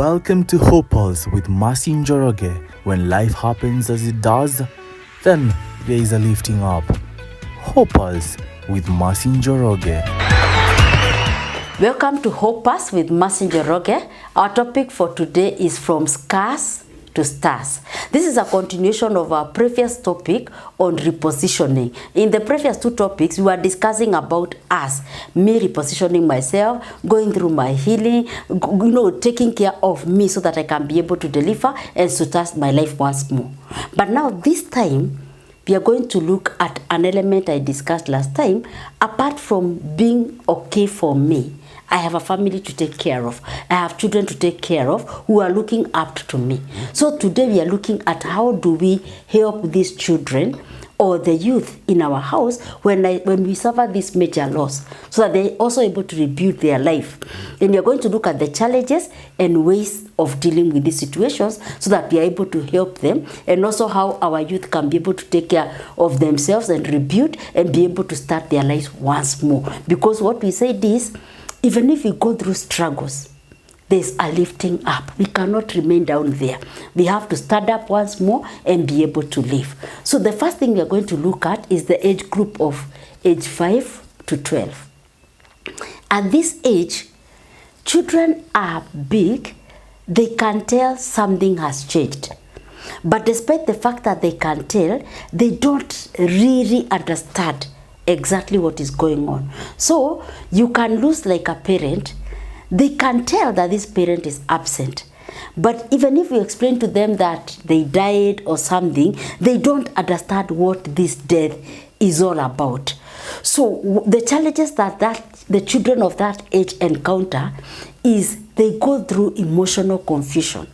Welcome to HopePulse with Masi Njoroge. When life happens as it does, then there is a lifting up. HopePulse with Masi Njoroge. Welcome to HopePulse with Masi Njoroge. Our topic for today is from scars to stars. This is a continuation of our previous topic on repositioning. In the previous two topics, we were discussing about us, me repositioning myself, going through my healing, taking care of me so that I can be able to deliver and to start my life once more. But now this time, we are going to look at an element I discussed last time. Apart from being okay for me, I have a family to take care of. I have children to take care of who are looking up to me. So today we are looking at how do we help these children or the youth in our house when we suffer this major loss, so that they're also able to rebuild their life. And we are going to look at the challenges and ways of dealing with these situations so that we are able to help them, and also how our youth can be able to take care of themselves and rebuild and be able to start their lives once more. Because what we said is, even if we go through struggles, there's a lifting up. We cannot remain down there. We have to stand up once more and be able to live. So the first thing we are going to look at is the age group of age 5 to 12. At this age, children are big. They can tell something has changed. But despite the fact that they can tell, they don't really understand exactly what is going on. So you can lose like a parent. They can tell that this parent is absent, but even if you explain to them that they died or something, they don't understand what this death is all about. So the challenges that the children of that age encounter is they go through emotional confusion.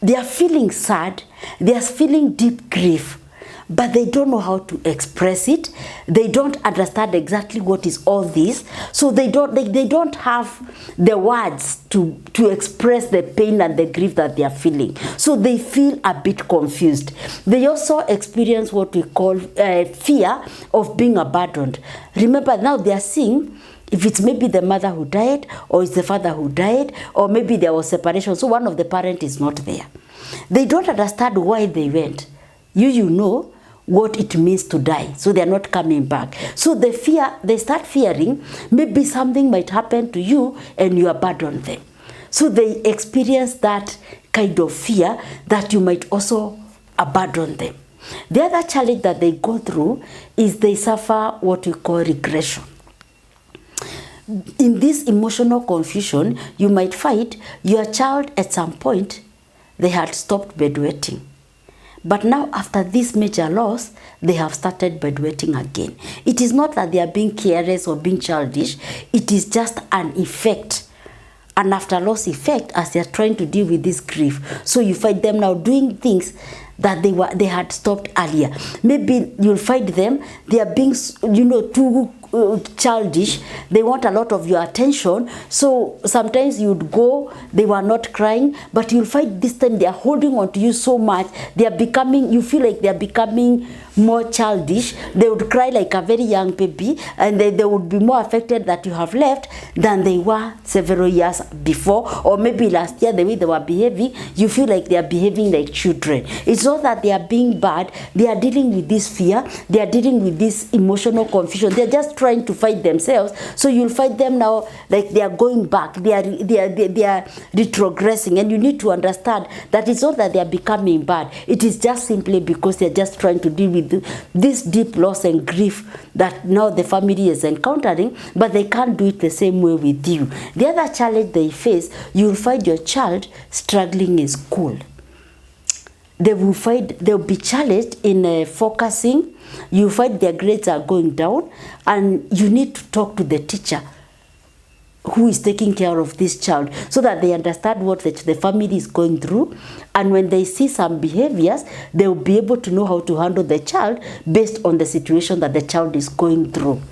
They are feeling sad, they are feeling deep grief, but they don't know how to express it. They don't understand exactly what is all this. So they don't have the words to express the pain and the grief that they are feeling. So they feel a bit confused. They also experience what we call fear of being abandoned. Remember, now they are seeing if it's maybe the mother who died, or it's the father who died, or maybe there was separation, so one of the parents is not there. They don't understand why they went. You know what it means to die, so they're not coming back. So they start fearing maybe something might happen to you and you abandon them. So they experience that kind of fear that you might also abandon them. The other challenge that they go through is they suffer what we call regression. In this emotional confusion, you might find your child at some point, they had stopped bedwetting. But now after this major loss, they have started bedwetting again. It is not that they are being careless or being childish. It is just an effect, an after loss effect, as they are trying to deal with this grief. So you find them now doing things that they had stopped earlier. Maybe you'll find them, they are being too childish. They want a lot of your attention. So sometimes you'd go, they were not crying, but you'll find this time they are holding on to you so much. They are becoming, you feel like they are becoming more childish. They would cry like a very young baby, and they would be more affected that you have left than they were several years before, or maybe last year. The way they were behaving, you feel like they are behaving like children. It's not that they are being bad. They are dealing with this fear. They are dealing with this emotional confusion. They are just trying to fight themselves. So you'll find them now like they are going back. They are retrogressing, and you need to understand that it's not that they are becoming bad. It is just simply because they are just trying to deal with this deep loss and grief that now the family is encountering, but they can't do it the same way with you. The other challenge they face, you'll find your child struggling in school. They'll be challenged in focusing. You find their grades are going down, and you need to talk to the teacher who is taking care of this child so that they understand what the family is going through. And when they see some behaviors, they'll be able to know how to handle the child based on the situation that the child is going through.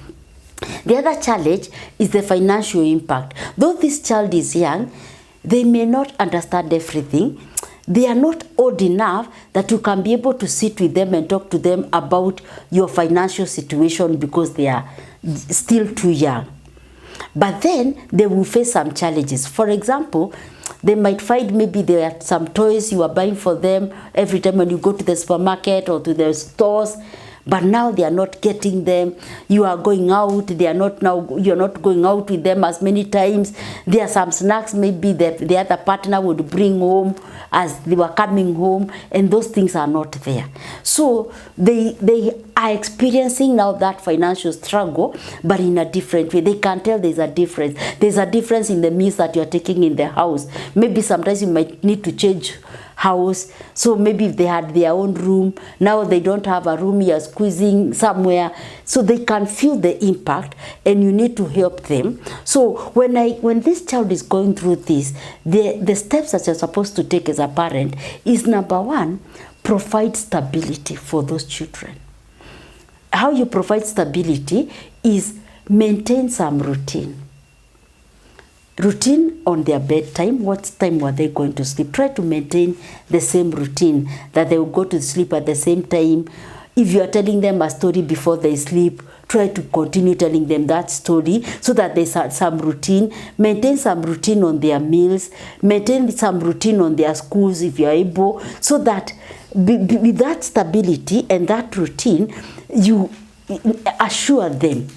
The other challenge is the financial impact. Though this child is young, they may not understand everything. They are not old enough that you can be able to sit with them and talk to them about your financial situation because they are still too young. But then they will face some challenges. For example, They might find maybe there are some toys you are buying for them every time when you go to the supermarket or to the stores, but now they are not getting them. You are going out, they are not now, you're not going out with them as many times. There are some snacks maybe the other partner would bring home as they were coming home, and those things are not there. So they are experiencing now that financial struggle, but in a different way. They can tell there's a difference. There's a difference in the meals that you're taking in the house. Maybe sometimes you might need to change house. So maybe if they had their own room, now they don't have a room, you're squeezing somewhere. So they can feel the impact, and you need to help them. So when this child is going through this, the steps that you're supposed to take as a parent is, number one, provide stability for those children. How you provide stability is maintain some routine. Routine on their bedtime. What time were they going to sleep? Try to maintain the same routine, that they will go to sleep at the same time. If you are telling them a story before they sleep, try to continue telling them that story so that there's some routine. Maintain some routine on their meals. Maintain some routine on their schools if you are able, so that with that stability and that routine, you assure them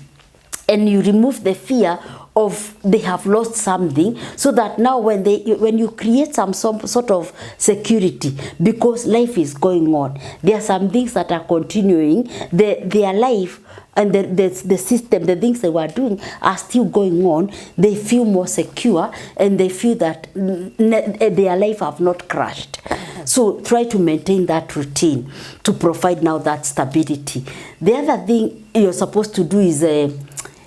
and you remove the fear of they have lost something, so that now when you create some sort of security, because life is going on, there are some things that are continuing, their life and the system, the things they were doing are still going on. They feel more secure, and they feel that their life have not crashed. So try to maintain that routine to provide now that stability. The other thing you're supposed to do is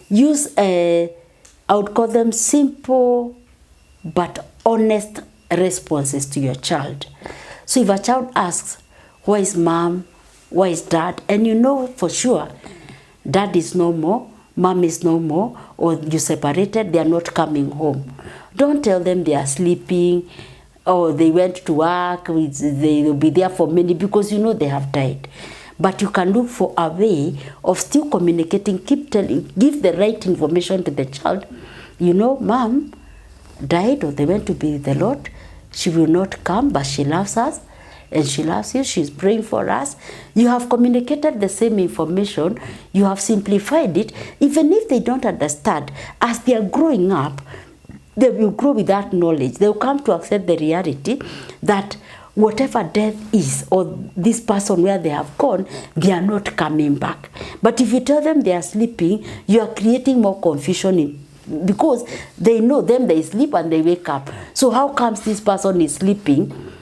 use I would call them simple but honest responses to your child. So if a child asks, where is mom, where is dad, and you know for sure dad is no more, mom is no more, or you separated, they are not coming home, don't tell them they are sleeping or they went to work, they will be there for many, because you know they have died. But you can look for a way of still communicating, keep telling, give the right information to the child. You know, mom died or they went to be with the Lord. She will not come, but she loves us and she loves you. She's praying for us. You have communicated the same information. You have simplified it. Even if they don't understand, as they are growing up, they will grow with that knowledge. They will come to accept the reality that whatever death is, or this person where they have gone, they are not coming back. But if you tell them they are sleeping, you are creating more confusion because they know them, they sleep and they wake up. So how comes this person is sleeping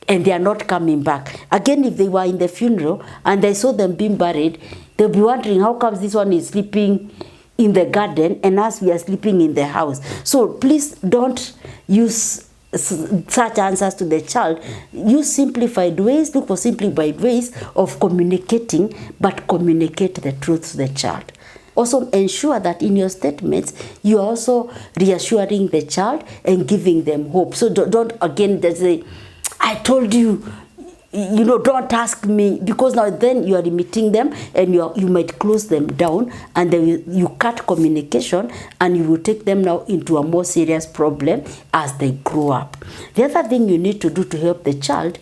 and they are not coming back? Again, if they were in the funeral and they saw them being buried, they'll be wondering, how comes this one is sleeping in the garden and us we are sleeping in the house? So please don't use such answers to the child. Use simplified ways, look for simplified ways of communicating, but communicate the truth to the child. Also ensure that in your statements, you are also reassuring the child and giving them hope. So don't again say, I told you, you know, don't ask me, because now then you are limiting them and you might close them down, and then you cut communication and you will take them now into a more serious problem as they grow up. The other thing you need to do to help the child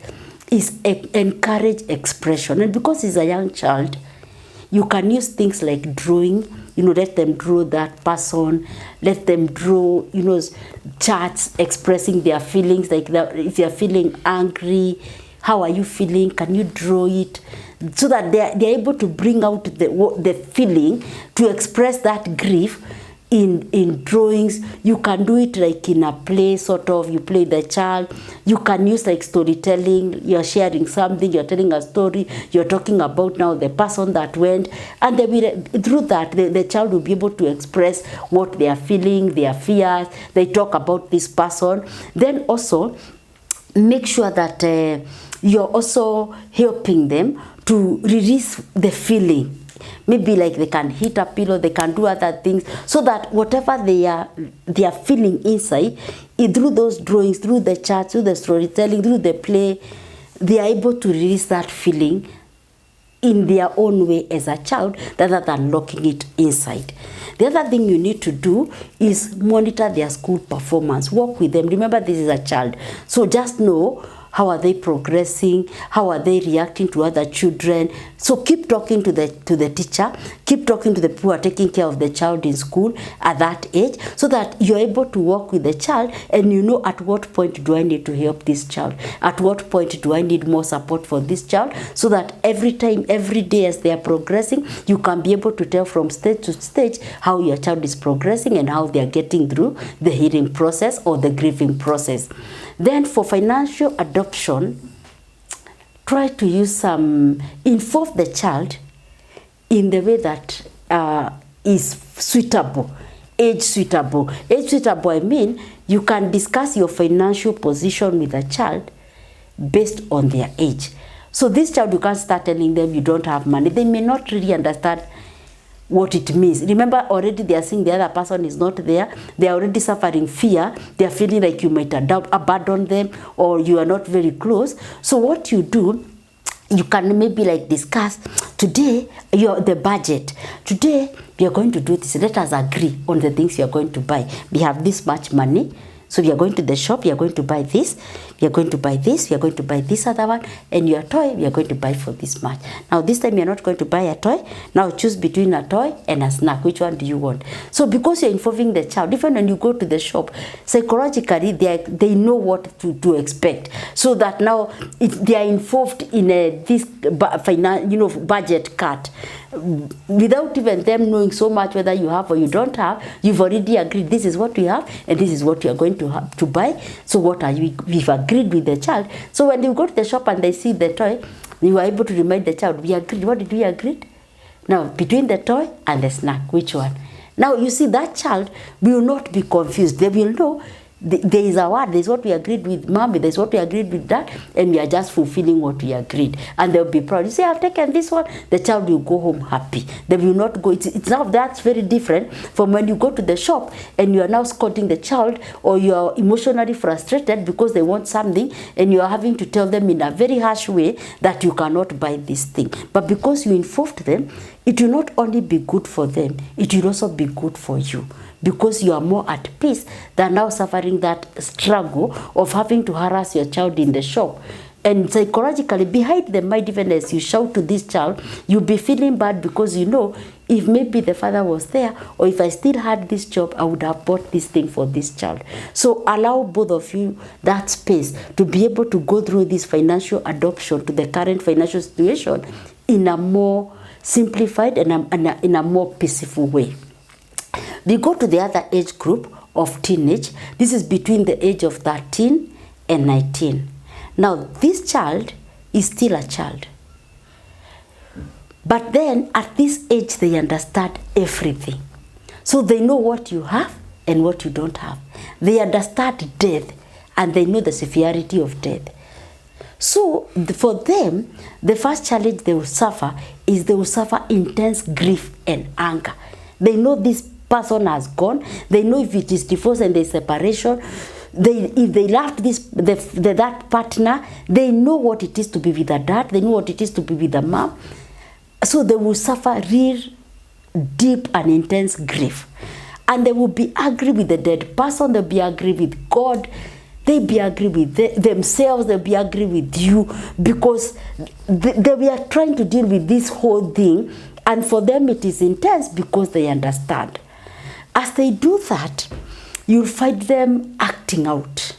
is encourage expression. And because he's a young child, you can use things like drawing. You know, let them draw that person, let them draw, you know, charts expressing their feelings, like that. If you're feeling angry, how are you feeling? Can you draw it? So that they're able to bring out the feeling, to express that grief in drawings. You can do it like in a play, sort of, you play the child. You can use like storytelling. You're sharing something, you're telling a story, you're talking about now the person that went, and through that the child will be able to express what they are feeling, their fears. They talk about this person. Then also make sure that you're also helping them to release the feeling. Maybe like they can hit a pillow, they can do other things, so that whatever they are feeling inside, through those drawings, through the charts, through the storytelling, through the play, they are able to release that feeling in their own way as a child rather than locking it inside. The other thing you need to do is monitor their school performance. Work with them. Remember, this is a child. So just know, how are they progressing? How are they reacting to other children? So keep talking to the teacher. Keep talking to the people who are taking care of the child in school at that age, so that you're able to work with the child and you know at what point do I need to help this child? At what point do I need more support for this child? So that every time, every day as they are progressing, you can be able to tell from stage to stage how your child is progressing and how they are getting through the healing process or the grieving process. Then for financial adoption, try to use some, involve the child in the way that is suitable, age suitable. Age suitable, I mean, you can discuss your financial position with a child based on their age. So this child, you can't start telling them you don't have money. They may not really understand what it means. Remember, already they are seeing the other person is not there. They are already suffering fear. They are feeling like you might abandon them or you are not very close. So what you do, you can maybe like discuss, today, the budget. Today, we are going to do this. Let us agree on the things you are going to buy. We have this much money. So we are going to the shop, we are going to buy this, we are going to buy this, we are going to buy this other one, and your toy, we are going to buy for this much. Now this time you are not going to buy a toy. Now choose between a toy and a snack. Which one do you want? So because you're involving the child, even when you go to the shop, psychologically they know what to expect. So that now they are involved in this budget cut. Without even them knowing so much whether you have or you don't have, you've already agreed this is what we have and this is what you are going to have to buy. So what are you? We've agreed with the child. So when you go to the shop and they see the toy, you are able to remind the child, we agreed. What did we agree? Now between the toy and the snack, which one? Now you see that child will not be confused. They will know there is a word, there is what we agreed with mommy, there is what we agreed with dad, and we are just fulfilling what we agreed. And they'll be proud. You say, I've taken this one, the child will go home happy. They will not go, it's now that's very different from when you go to the shop and you are now scolding the child, or you are emotionally frustrated because they want something and you are having to tell them in a very harsh way that you cannot buy this thing. But because you involved them, it will not only be good for them, it will also be good for you, because you are more at peace than now suffering that struggle of having to harass your child in the shop. And psychologically, behind the mind, even as you shout to this child, you'll be feeling bad because you know, if maybe the father was there, or if I still had this job, I would have bought this thing for this child. So allow both of you that space to be able to go through this financial adoption to the current financial situation in a more simplified and in a more peaceful way. We go to the other age group of teenage. This is between the age of 13 and 19. Now, this child is still a child. But then, at this age, they understand everything. So they know what you have and what you don't have. They understand death, and they know the severity of death. So, for them, the first challenge they will suffer is they will suffer intense grief and anger. They know this person has gone. They know if it is divorce and there's separation, if they left that partner, they know what it is to be with a dad. They know what it is to be with a mom. So they will suffer real, deep and intense grief. And they will be angry with the dead person. They'll be angry with God. They'll be angry with themselves. They'll be angry with you, because they were trying to deal with this whole thing. And for them it is intense because they understand. As they do that, you'll find them acting out.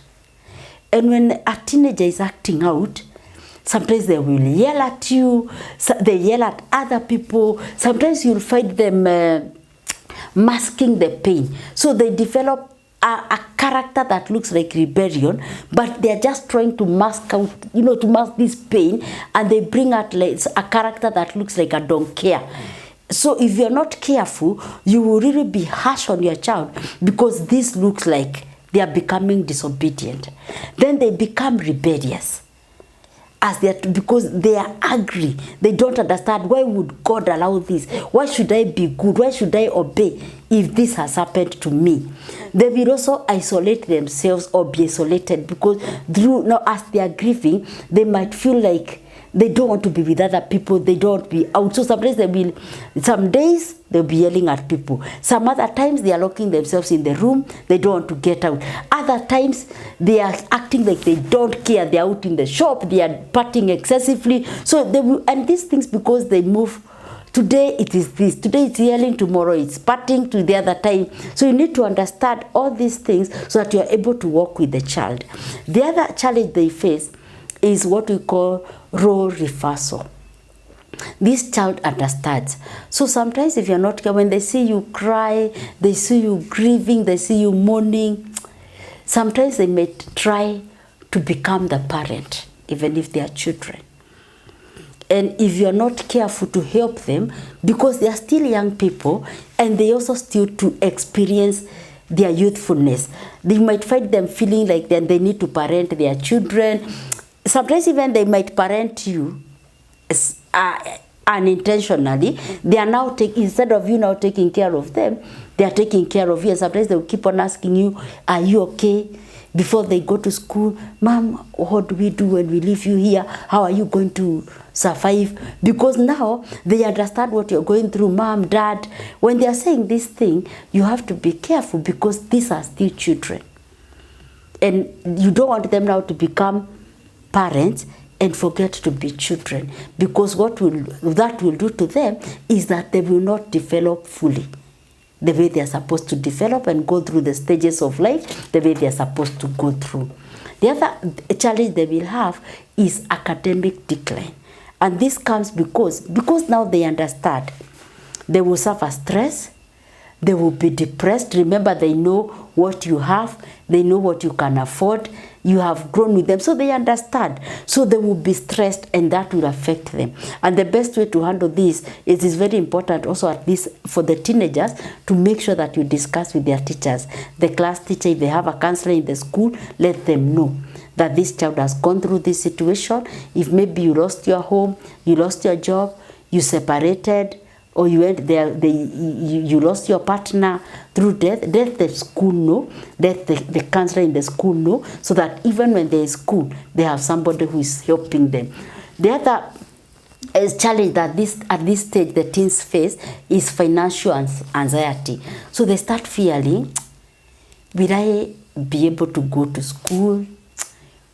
And when a teenager is acting out, sometimes they will yell at you, they yell at other people. Sometimes you'll find them masking the pain. So they develop a character that looks like rebellion, but they're just trying to mask out, to mask this pain, and they bring out like a character that looks like I don't care. So if you're not careful, you will really be harsh on your child, because this looks like they are becoming disobedient. Then they become rebellious, because they are angry. They don't understand, why would God allow this? Why should I be good? Why should I obey if this has happened to me? They will also isolate themselves or be isolated, because now as they are grieving, they might feel like They don't want to be with other people. They don't want to be out. So sometimes some days they'll be yelling at people. Some other times they are locking themselves in the room. They don't want to get out. Other times they are acting like they don't care. They are out in the shop. They are partying excessively. So they will, and these things because they move. Today it is this. Today it's yelling. Tomorrow it's partying to the other time. So you need to understand all these things so that you are able to work with the child. The other challenge they face is what we call role reversal. This child understands. So sometimes if you're not care, when they see you cry, they see you grieving, they see you mourning, sometimes they may try to become the parent, even if they are children. And if you're not careful to help them, because they are still young people and they also still to experience their youthfulness, they might find them feeling like then they need to parent their children. Sometimes even they might parent you unintentionally. They are now instead of you now taking care of them, they are taking care of you. And sometimes they will keep on asking you, are you okay? Before they go to school, Mom, what do we do when we leave you here? How are you going to survive? Because now they understand what you're going through, Mom, Dad. When they are saying this thing, you have to be careful because these are still children. And you don't want them now to become parents and forget to be children, because what that will do to them is that they will not develop fully the way they are supposed to develop and go through the stages of life the way they are supposed to go through. The other challenge they will have is academic decline, and this comes because now they understand. They will suffer stress. They will be depressed. Remember, they know what you have. They know what you can afford. You have grown with them, so they understand. So they will be stressed, and that will affect them. And the best way to handle this is it's very important also at least for the teenagers to make sure that you discuss with their teachers. The class teacher, if they have a counselor in the school, let them know that this child has gone through this situation. If maybe you lost your home, you lost your job, you separated, or you went there, you lost your partner through death, the school know, the counselor in the school know, so that even when they're in school, they have somebody who is helping them. The other challenge that at this stage the teens face is financial anxiety. So they start fearing, will I be able to go to school?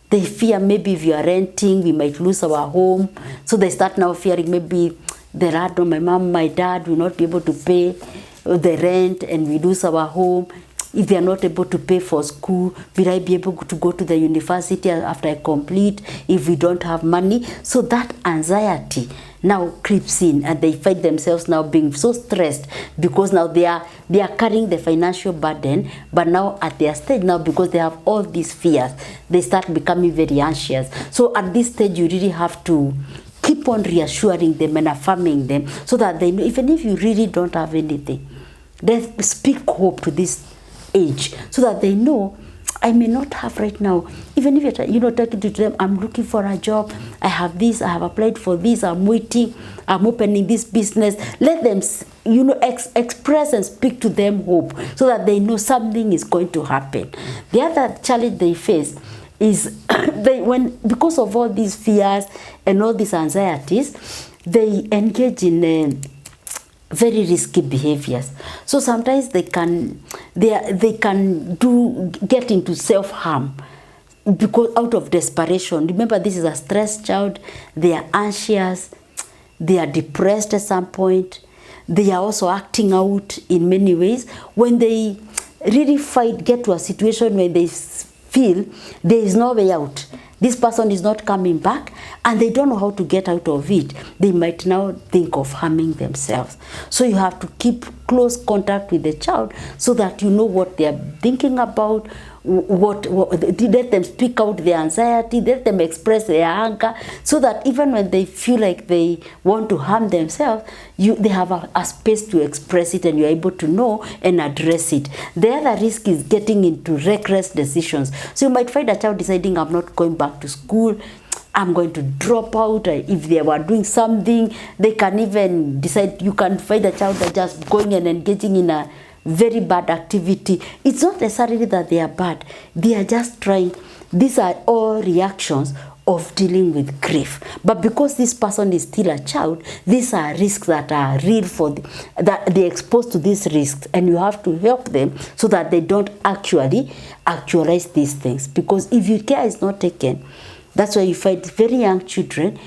They fear maybe if you are renting, we might lose our home. So they start now fearing maybe the rent, my mom, my dad will not be able to pay the rent and we lose our home. If they are not able to pay for school, will I be able to go to the university after I complete if we don't have money? So that anxiety now creeps in, and they find themselves now being so stressed because now they are carrying the financial burden, but now at their stage now, because they have all these fears, they start becoming very anxious. So at this stage, you really have to keep on reassuring them and affirming them so that they know, even if you really don't have anything, then speak hope to this age so that they know, I may not have right now. Even if you're talking to them, I'm looking for a job, I have this, I have applied for this, I'm waiting, I'm opening this business. Let them, express and speak to them hope so that they know something is going to happen. The other challenge they face is because of all these fears and all these anxieties, they engage in very risky behaviors. So sometimes they can get into self-harm because out of desperation. Remember, this is a stressed child. They are anxious. They are depressed at some point. They are also acting out in many ways. When they really get to a situation where they feel there is no way out, this person is not coming back, and they don't know how to get out of it, they might now think of harming themselves. So you have to keep close contact with the child so that you know what they are thinking about, let them speak out their anxiety, let them express their anger, so that even when they feel like they want to harm themselves, they have a space to express it, and you're able to know and address it. The other risk is getting into reckless decisions. So you might find a child deciding, I'm not going back to school, I'm going to drop out. If they were doing something, they can even decide. You can find a child that just going and engaging in a very bad activity. It's not necessarily that they are bad. They are just trying. These are all reactions of dealing with grief. But because this person is still a child, these are risks that are real for that they're exposed to these risks, and you have to help them so that they don't actually actualize these things. Because if your care is not taken, that's why you find very young children,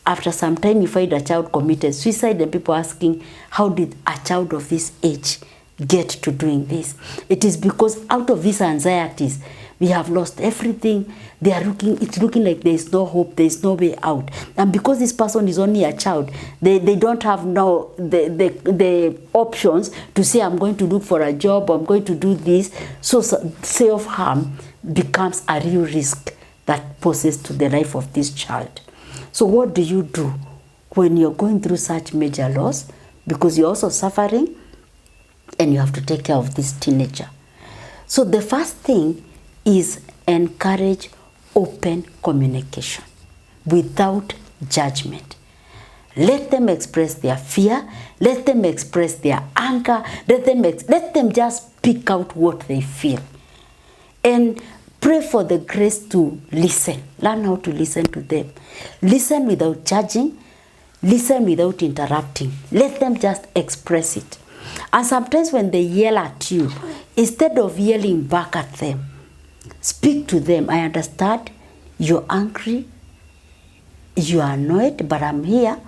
after some time you find a child committed suicide, and people asking, how did a child of this age get to doing this? It is because out of these anxieties, we have lost everything. It's looking like there is no hope, there is no way out. And because this person is only a child, they don't have now the options to say, I'm going to look for a job, I'm going to do this. So self-harm becomes a real risk that poses to the life of this child. So what do you do when you're going through such major loss? Because you're also suffering and you have to take care of this teenager. So the first thing is encourage open communication without judgment. Let them express their fear, let them express their anger, let them just speak out what they feel. And pray for the grace to listen. Learn how to listen to them. Listen without judging, listen without interrupting. Let them just express it. And sometimes when they yell at you, instead of yelling back at them, speak to them. I understand you're angry, you are annoyed, but I'm here.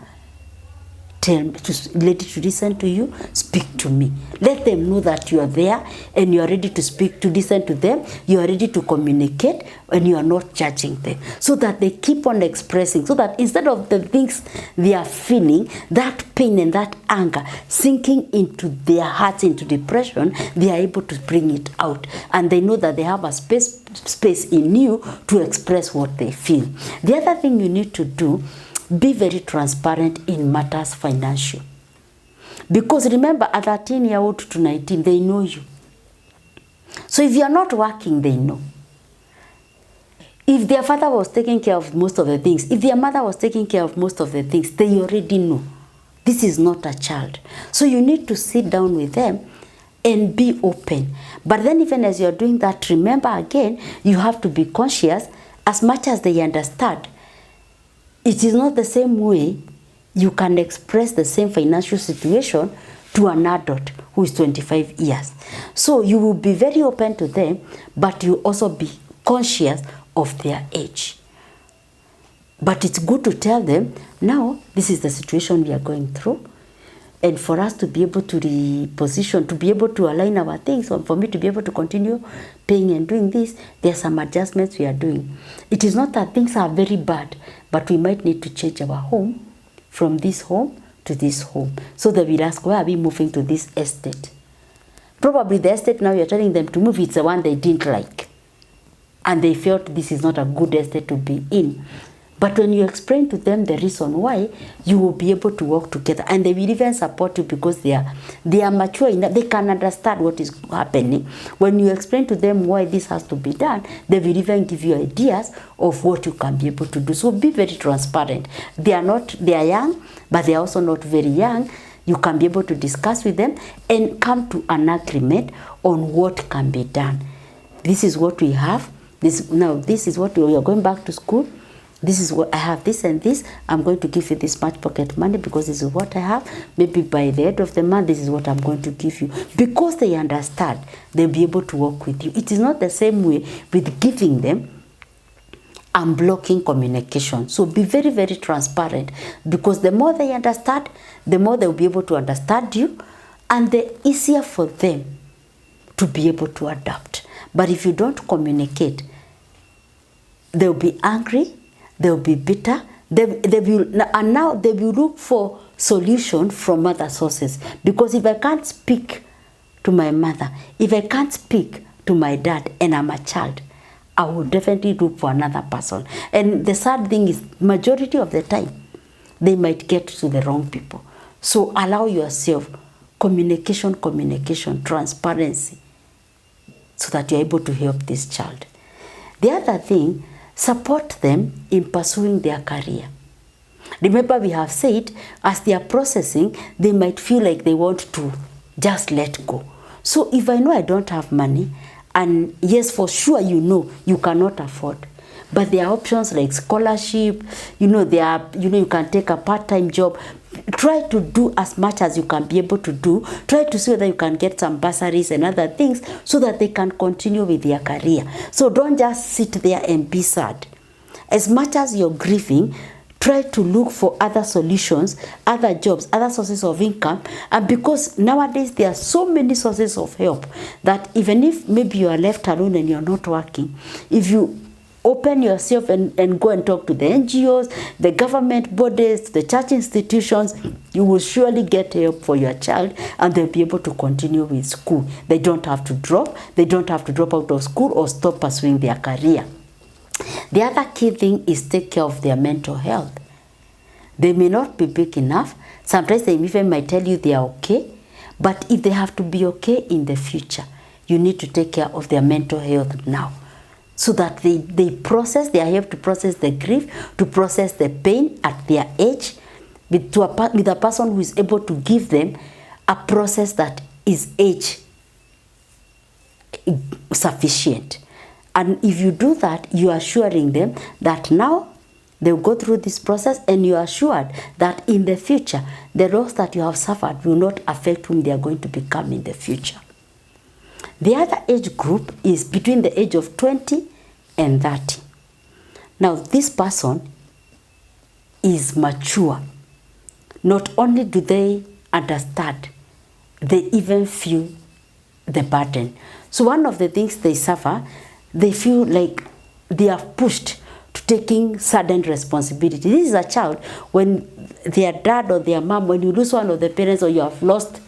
Ready to listen to you. Speak to me. Let them know that you are there and you are ready to speak, to listen to them. You are ready to communicate and you are not judging them, so that they keep on expressing, so that instead of the things they are feeling, that pain and that anger sinking into their hearts, into depression, they are able to bring it out, and they know that they have a space in you to express what they feel. The other thing you need to do, be very transparent in matters financial. Because remember, a 13-year-old to 19, they know you. So if you are not working, they know. If their father was taking care of most of the things, if their mother was taking care of most of the things, they already know. This is not a child. So you need to sit down with them and be open. But then even as you're doing that, remember again, you have to be conscious as much as they understand. It is not the same way you can express the same financial situation to an adult who is 25 years. So you will be very open to them, but you also be conscious of their age. But it's good to tell them, now this is the situation we are going through. And for us to be able to reposition, to be able to align our things, or for me to be able to continue paying and doing this, there are some adjustments we are doing. It is not that things are very bad, but we might need to change our home from this home to this home. So they will ask, why are we moving to this estate? Probably the estate now you're telling them to move, it's the one they didn't like. And they felt this is not a good estate to be in. But when you explain to them the reason why, you will be able to work together, and they will even support you because they are mature enough. They can understand what is happening. When you explain to them why this has to be done, they will even give you ideas of what you can be able to do. So be very transparent. They are young, but they are also not very young. You can be able to discuss with them and come to an agreement on what can be done. This is what we have. This is what we are going back to school. This is what I have, this and this. I'm going to give you this much pocket money because this is what I have. Maybe by the end of the month, this is what I'm going to give you. Because they understand, they'll be able to work with you. It is not the same way with giving them and blocking communication. So be very, very transparent, because the more they understand, the more they'll be able to understand you, and the easier for them to be able to adapt. But if you don't communicate, they'll be angry, they'll be bitter, they will look for solution from other sources. Because if I can't speak to my mother, if I can't speak to my dad and I'm a child, I will definitely look for another person. And the sad thing is, majority of the time, they might get to the wrong people. So allow yourself communication, transparency, so that you're able to help this child. The other thing, support them in pursuing their career. Remember, we have said, as they are processing, they might feel like they want to just let go. So if I know I don't have money, and yes, for sure you know you cannot afford, but there are options like scholarship, there are, you can take a part-time job. Try to do as much as you can be able to do. Try to see whether you can get some bursaries and other things so that they can continue with their career. So don't just sit there and be sad. As much as you're grieving, try to look for other solutions, other jobs, other sources of income. And because nowadays there are so many sources of help that even if maybe you are left alone and you're not working, if you open yourself and go and talk to the NGOs, the government bodies, the church institutions, you will surely get help for your child and they'll be able to continue with school. They don't have to drop. They don't have to drop out of school or stop pursuing their career. The other key thing is take care of their mental health. They may not be big enough. Sometimes they even might tell you they are okay. But if they have to be okay in the future, you need to take care of their mental health now. So that they are able to process the grief, to process the pain at their age, with a person who is able to give them a process that is age sufficient. And if you do that, you are assuring them that now they'll go through this process, and you are assured that in the future, the loss that you have suffered will not affect whom they are going to become in the future. The other age group is between the age of 20 and 30. Now, this person is mature. Not only do they understand, they even feel the burden. So one of the things they suffer, they feel like they are pushed to taking sudden responsibility. This is a child, when their dad or their mom, when you lose one of the parents or you have lost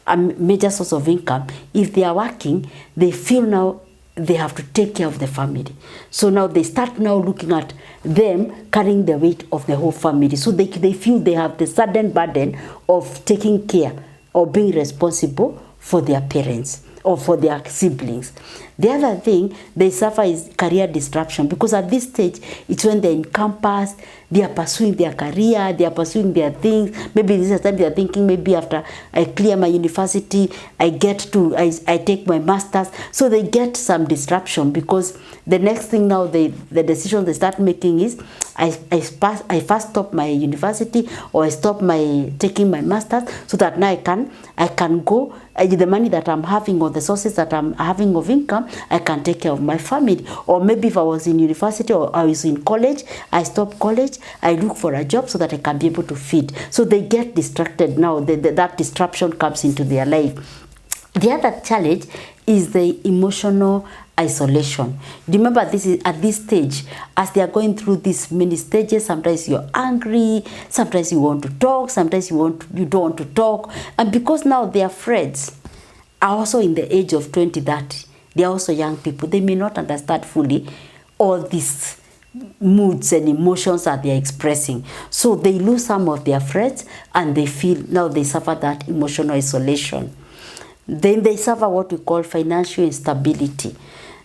a major source of income, if they are working, they feel now they have to take care of the family. So now they start now looking at them carrying the weight of the whole family. So they feel they have the sudden burden of taking care or being responsible for their parents or for their siblings. The other thing they suffer is career disruption, because at this stage, it's when they're in campus, they are pursuing their career, they are pursuing their things. Maybe this is the time they are thinking, maybe after I clear my university, I take my master's. So they get some disruption, because the next thing now, the decision they start making is, I first stop my university, or I stop taking my master's, so that now I can go, the money that I'm having or the sources that I'm having of income, I can take care of my family. Or maybe if I was in university or I was in college, I stop college, I look for a job so that I can be able to feed. So they get distracted now. That disruption comes into their life. The other challenge is the emotional isolation. Remember, this is at this stage, as they are going through these many stages. Sometimes you're angry, sometimes you want to talk, sometimes you don't want to talk. And because now their friends are also in the age of 20, 30, they are also young people. They may not understand fully all these moods and emotions that they are expressing. So they lose some of their friends, and they feel now they suffer that emotional isolation. Then they suffer what we call financial instability,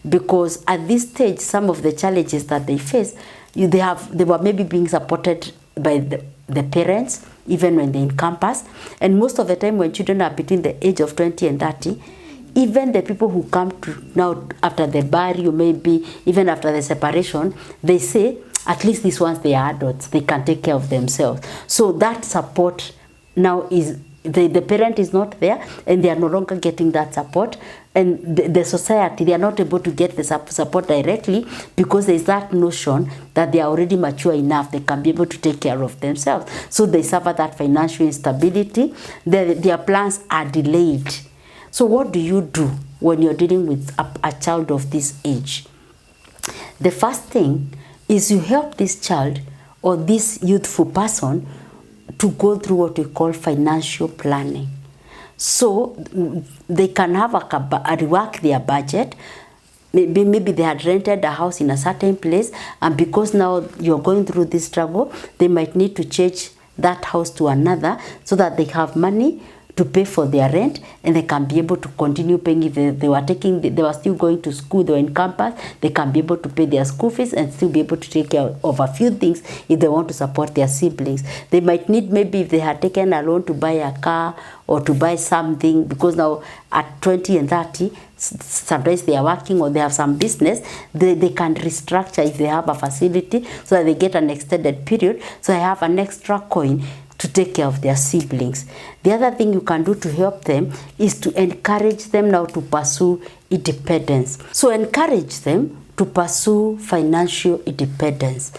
because at this stage, some of the challenges that they face, they were maybe being supported by the parents, even when they're in campus. And most of the time, when children are between the age of 20 and 30, even the people who come to now after the burial, maybe even after the separation, they say, at least these ones, they are adults, they can take care of themselves. So that support now is, the parent is not there, and they are no longer getting that support. And the society, they are not able to get the support directly, because there is that notion that they are already mature enough, they can be able to take care of themselves. So they suffer that financial instability. Their plans are delayed. So what do you do when you're dealing with a child of this age? The first thing is you help this child or this youthful person to go through what we call financial planning. So they can have rework their budget. Maybe they had rented a house in a certain place, and because now you're going through this struggle, they might need to change that house to another so that they have money to pay for their rent, and they can be able to continue paying. If they were still going to school, they were in campus, they can be able to pay their school fees and still be able to take care of a few things if they want to support their siblings. They might need, maybe if they had taken a loan to buy a car or to buy something, because now at 20 and 30, sometimes they are working or they have some business, they can restructure if they have a facility so that they get an extended period, so they have an extra coin to take care of their siblings. The other thing you can do to help them is to encourage them now to pursue independence. So encourage them to pursue financial independence.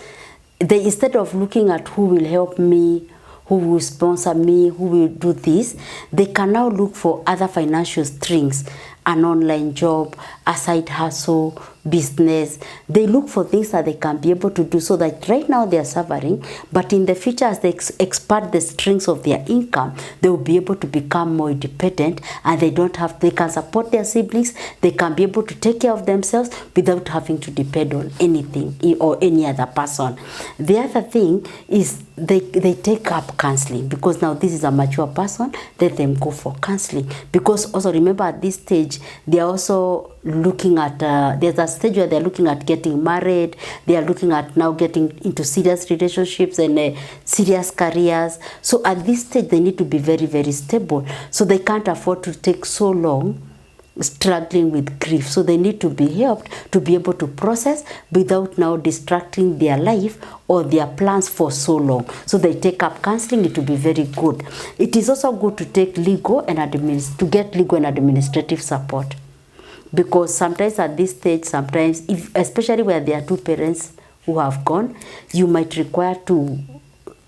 They, instead of looking at who will help me, who will sponsor me, who will do this, they can now look for other financial strings, an online job, a side hustle, business. They look for things that they can be able to do, so that right now they are suffering, but in the future as they expand the strings of their income, they will be able to become more independent, and they can support their siblings, they can be able to take care of themselves without having to depend on anything or any other person. The other thing is they take up counseling, because now this is a mature person, let them go for counseling. Because also remember, at this stage they are also looking at there's a stage where they're looking at getting married, they are looking at now getting into serious relationships and serious careers. So at this stage they need to be very, very stable, so they can't afford to take so long struggling with grief. So they need to be helped to be able to process without now distracting their life or their plans for so long. So they take up counseling. It will be very good. It is also good to take legal and get legal and administrative support, because sometimes at this stage, sometimes especially where there are two parents who have gone, you might require to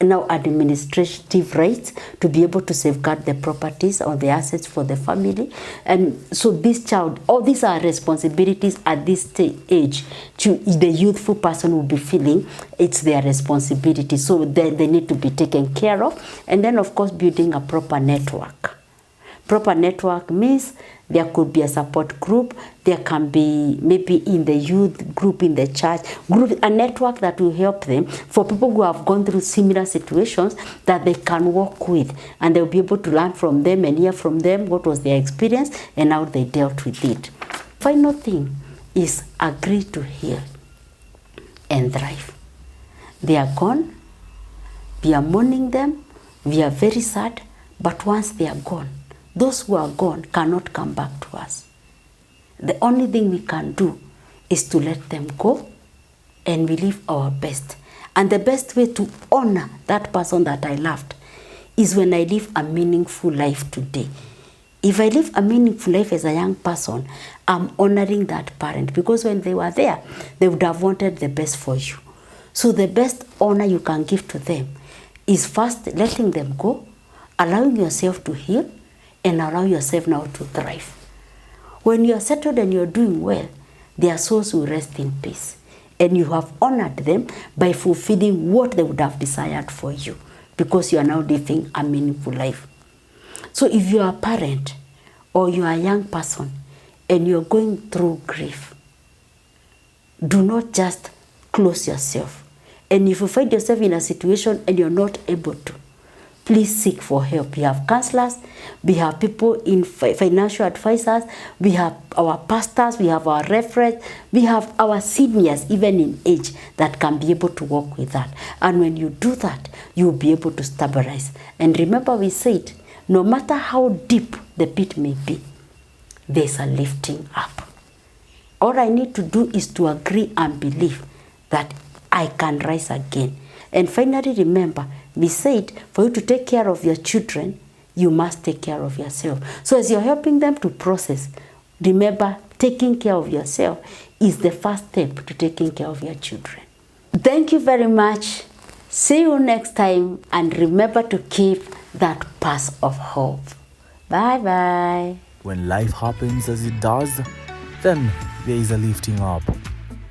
now administrative rights to be able to safeguard the properties or the assets for the family. And so this child, all these are responsibilities at this age. The youthful person will be feeling it's their responsibility, so they need to be taken care of. And then of course building a proper network. Proper network means there could be a support group, there can be maybe in the youth group, in the church group, a network that will help them, for people who have gone through similar situations, that they can work with, and they'll be able to learn from them and hear from them what was their experience and how they dealt with it. Final thing is agree to heal and thrive. They are gone, we are mourning them, we are very sad, but once they are gone, those who are gone cannot come back to us. The only thing we can do is to let them go, and we live our best. And the best way to honor that person that I loved is when I live a meaningful life today. If I live a meaningful life as a young person, I'm honoring that parent, because when they were there, they would have wanted the best for you. So the best honor you can give to them is first letting them go, allowing yourself to heal, and allow yourself now to thrive. When you are settled and you are doing well, their souls will rest in peace. And you have honored them by fulfilling what they would have desired for you, because you are now living a meaningful life. So if you are a parent or you are a young person and you are going through grief, do not just close yourself. And if you find yourself in a situation and you're not able to, please seek for help. We have counselors, we have people in financial advisors, we have our pastors, we have our referents, we have our seniors, even in age, that can be able to work with that. And when you do that, you'll be able to stabilize. And remember, we said, no matter how deep the pit may be, there's a lifting up. All I need to do is to agree and believe that I can rise again. And finally, remember, we said for you to take care of your children, you must take care of yourself. So as you're helping them to process, remember, taking care of yourself is the first step to taking care of your children. Thank you very much. See you next time, and remember to keep that path of hope. Bye-bye. When life happens as it does, then there is a lifting up.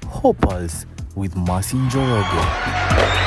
HopePulse with Mercy Njoroge.